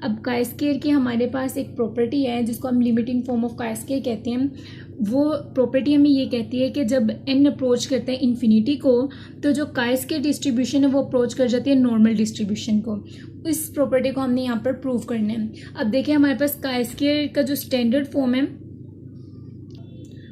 अब chi square की हमारे पास एक प्रॉपर्टी है जिसको हम limiting form of chi square कहते हैं। वो प्रॉपर्टी हमें ये कहती है कि जब n अप्रोच करते हैं इन्फिनिटी को तो जो काई स्क्वायर डिस्ट्रीब्यूशन है वो अप्रोच कर जाती है नॉर्मल डिस्ट्रीब्यूशन को। इस प्रॉपर्टी को हमने यहाँ पर प्रूव करना है। अब देखिए हमारे पास काई स्क्वायर का जो स्टैंडर्ड फॉर्म है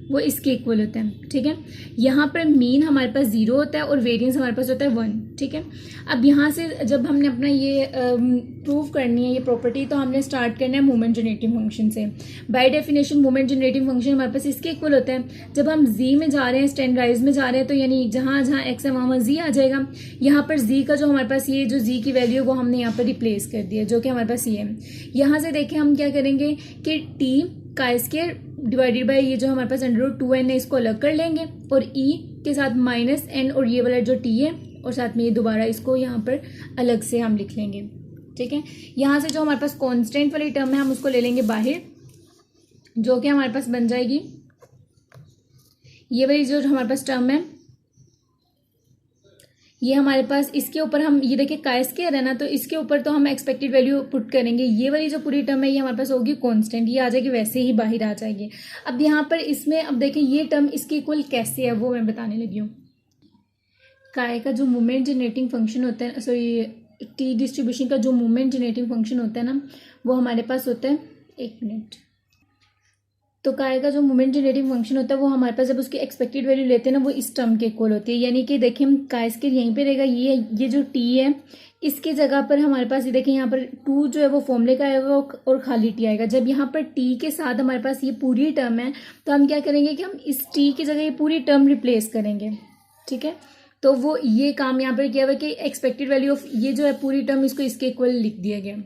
वो इसके इक्वल होता है, ठीक है। यहाँ पर मीन हमारे पास 0 होता है और वेरिएंस हमारे पास होता है 1, ठीक है। अब यहाँ से जब हमने अपना ये प्रूव करनी है ये प्रॉपर्टी तो हमने स्टार्ट करना है मोमेंट जनरेटिंग फंक्शन से। By definition moment generating function हमारे पास इसके इक्वल होता है। जब हम जी में जा रहे हैं स्टैंडर्डाइज में जा रहे हैं तो यानी जहाँ जहाँ एक्स है वहाँ जी आ जाएगा। यहाँ पर जी का जो हमारे पास ये जो जी की वैल्यू है वो हमने यहाँ पर रिप्लेस कर दिया जो कि हमारे पास ये है। यहाँ से देखें हम क्या करेंगे कि T chi square divided by ये जो हमारे पास √2n है इसको अलग कर लेंगे और e के साथ -n और ये वाला जो t है और साथ में ये दोबारा इसको यहाँ पर अलग से हम लिख लेंगे, ठीक है। यहाँ से जो हमारे पास कांस्टेंट वाली टर्म है हम उसको ले लेंगे बाहर, जो कि हमारे पास बन जाएगी ये वाली जो हमारे पास टर्म है ये हमारे पास इसके ऊपर हम ये देखिए काई स्क्वायर है ना तो इसके ऊपर तो हम एक्सपेक्टेड वैल्यू पुट करेंगे। ये वाली जो पूरी टर्म है ये हमारे पास होगी कांस्टेंट, ये आ जाएगी वैसे ही बाहर आ जाएगी। अब यहाँ पर इसमें अब देखिए ये टर्म इसके इक्वल कैसे है वो मैं बताने लगी हूँ। काई का जो मोमेंट जनरेटिंग फंक्शन होता है सॉरी टी डिस्ट्रीब्यूशन का जो मोमेंट जनरेटिंग फंक्शन होता है ना वो हमारे पास होता है 1 मिनट। तो काई का जो मोमेंट जनरेटिंग फंक्शन होता है वो हमारे पास जब उसकी एक्सपेक्टेड वैल्यू लेते हैं ना वो इस टर्म के इक्वल होती है। यानी कि देखिए हम काई स्क्वायर यहीं पे रहेगा, ये जो टी है इसके जगह पर हमारे पास ये देखिए यहाँ पर 2 जो है वो फॉर्मूले का आएगा और खाली टी आएगा। जब यहाँ पर टी के साथ हमारे पास ये पूरी टर्म है तो हम क्या करेंगे कि हम इस टी की जगह ये पूरी टर्म रिप्लेस करेंगे, ठीक है। तो वो ये काम यहाँ पर किया हुआ कि एक्सपेक्टेड वैल्यू ऑफ ये जो है पूरी टर्म इसको इसके इक्वल लिख दिया गया,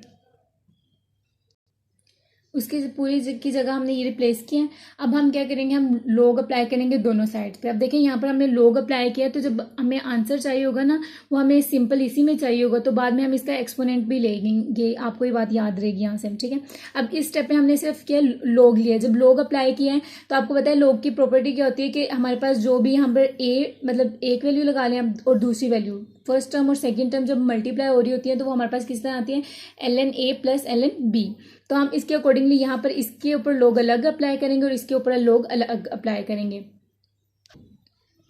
उसकी पूरी की जगह हमने ये रिप्लेस किया। अब हम क्या करेंगे हम लोग अप्लाई करेंगे दोनों साइड पे। अब देखें यहाँ पर हमने लोग अप्लाई किया तो जब हमें आंसर चाहिए होगा ना वो हमें सिंपल इसी में चाहिए होगा तो बाद में हम इसका एक्सपोनेंट भी लेंगे, आपको ये बात याद रहेगी यहाँ से, ठीक है। अब इस स्टेप में हमने सिर्फ क्या लोग लिया। जब लोग अप्लाई किया है तो आपको पता है लोग की प्रॉपर्टी क्या होती है कि हमारे पास जो भी यहाँ पर मतलब एक वैल्यू लगा लें और दूसरी वैल्यू फर्स्ट टर्म और सेकंड टर्म जब मल्टीप्लाई हो रही होती है तो वो हमारे पास किस तरह आती है ln a + ln b। तो हम इसके अकॉर्डिंगली यहाँ पर इसके ऊपर लोग अलग अप्लाई करेंगे और इसके ऊपर लोग अलग अप्लाई करेंगे।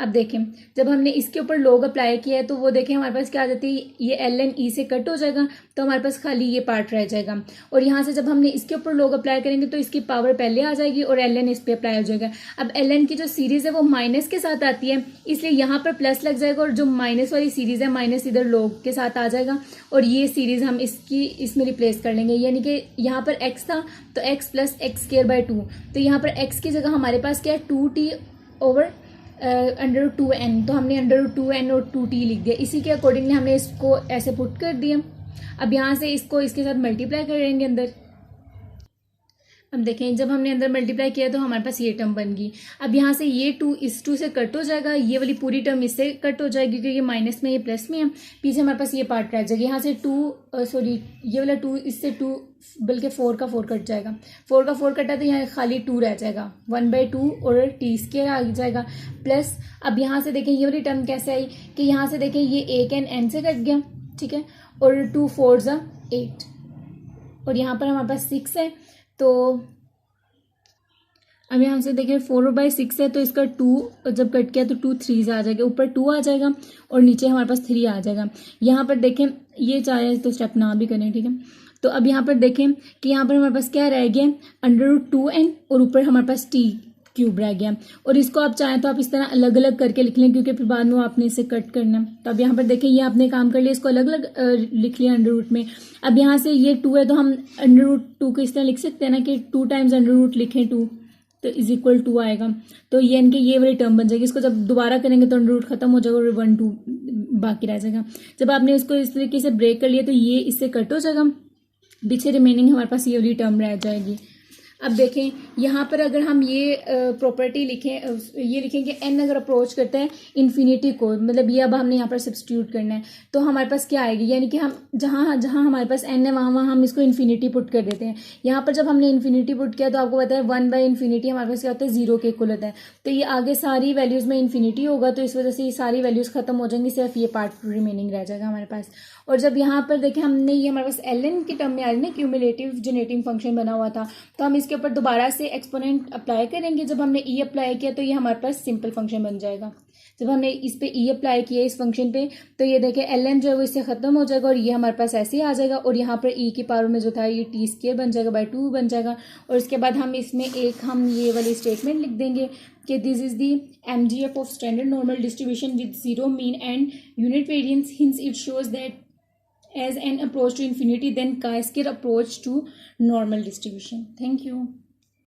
अब देखें जब हमने इसके ऊपर लोग अप्लाई किया है तो वो देखें हमारे पास क्या आ जाती है ये ln e से कट हो जाएगा तो हमारे पास खाली ये पार्ट रह जाएगा। और यहाँ से जब हमने इसके ऊपर लोग अप्लाई करेंगे तो इसकी पावर पहले आ जाएगी और ln इस पे अप्लाई हो जाएगा। अब ln की जो सीरीज है वो माइनस के साथ आती है इसलिए यहाँ पर प्लस लग जाएगा और जो माइनस वाली सीरीज है माइनस इधर लोग के साथ आ जाएगा और ये सीरीज हम इसमें रिप्लेस कर लेंगे। यानी कि यहाँ पर x था तो x + x²/2 तो यहाँ पर x की जगह हमारे पास क्या है 2t/√2n तो हमने √2n और 2t लिख दिया। इसी के अकॉर्डिंगली हमने इसको ऐसे पुट कर दिया। अब यहाँ से इसको इसके साथ मल्टीप्लाई करेंगे अंदर। अब देखें जब हमने अंदर मल्टीप्लाई किया तो हमारे पास ये टर्म बन गई। अब यहाँ से ये 2 इस 2 से कट हो जाएगा, ये वाली पूरी टर्म इससे कट हो जाएगी क्योंकि ये माइनस में ये प्लस में है। पीछे हमारे पास ये पार्ट रह जाएगा। यहाँ से ये वाला 2 इससे 2 बल्कि 4 का 4 कट जाएगा। 4 का 4 कटा तो यहाँ खाली 2 रह जाएगा 1/2 और t² आ जाएगा प्लस। अब यहाँ से देखें ये वाली टर्म कैसे आई कि यहाँ से देखें ये 1 n से कट गया, ठीक है, और 2 4 = 8 और यहाँ पर हमारे पास 6 है। तो अब यहाँ से देखें 4/6 है तो इसका 2 जब कट किया तो 2 3 आ जाएगा, ऊपर 2 आ जाएगा और नीचे हमारे पास 3 आ जाएगा। यहाँ पर देखें ये चाहे तो स्टेप ना भी करें, ठीक है। तो अब यहाँ पर देखें कि यहाँ पर हमारे पास क्या रह गया √2n और ऊपर हमारे पास t³ रह गया। और इसको आप चाहें तो आप इस तरह अलग अलग करके लिख लें क्योंकि फिर बाद में आपने इसे कट करना है। तो अब यहाँ पर देखें ये आपने काम कर लिया, इसको अलग अलग लिख लिया अंडर में। अब यहाँ से ये 2 है तो हम √2 को इस तरह लिख सकते हैं ना कि 2 टाइम्स √ लिखें 2 तो = 2 आएगा। तो ये इनके ये वाली टर्म बन जाएगी। इसको जब दोबारा करेंगे तो √ खत्म हो जाएगा और 1 2 बाकी रह जाएगा। जब आपने इसको इस तरीके से ब्रेक कर लिया तो ये इससे कट हो जाएगा, पीछे रिमेनिंग हमारे पास ये वाली टर्म रह जाएगी। अब देखें यहाँ पर अगर हम ये प्रॉपर्टी लिखें, ये लिखेंगे n अगर अप्रोच करता है इन्फिनिटी को, मतलब ये अब हमने यहाँ पर सब्स्टिट्यूट करना है, तो हमारे पास क्या आएगी, यानी कि हम जहाँ जहाँ हमारे पास n है वहाँ हम इसको इन्फिनिटी पुट कर देते हैं। यहाँ पर जब हमने इन्फिनिटी पुट किया तो आपको पता है 1/इन्फिनिटी हमारे पास क्या होता है, 0 के इक्वल होता है। तो ये आगे सारी वैल्यूज़ में इन्फिनिटी होगा, तो इस वजह से ये सारी वैल्यूज़ खत्म हो जाएंगी, सिर्फ ये पार्ट रिमेनिंग रह जाएगा हमारे पास। और जब यहाँ पर देखें हमने ये हमारे पास ln की टर्म में आ रही है ना, क्यूमुलेटिव जनरेटिंग फंक्शन बना हुआ था, तो हम इसके ऊपर दोबारा से एक्सपोनेंट अप्लाई करेंगे। जब हमने e अप्लाई किया तो ये हमारे पास सिंपल फंक्शन बन जाएगा। जब हमने इस पे e अप्लाई किया इस फंक्शन पे, तो ये देखें ln जो है वो इससे खत्म हो जाएगा और ये हमारे पास ऐसे ही आ जाएगा, और यहाँ पर e की पावर में जो था ये t² बन जाएगा, बाय 2 बन जाएगा। और उसके बाद हम इसमें हम ये वाली स्टेटमेंट लिख देंगे कि this is the MGF of standard normal distribution with 0 mean and unit variance, hints it shows that as n approach to infinity then chi-square approach to normal distribution. Thank you.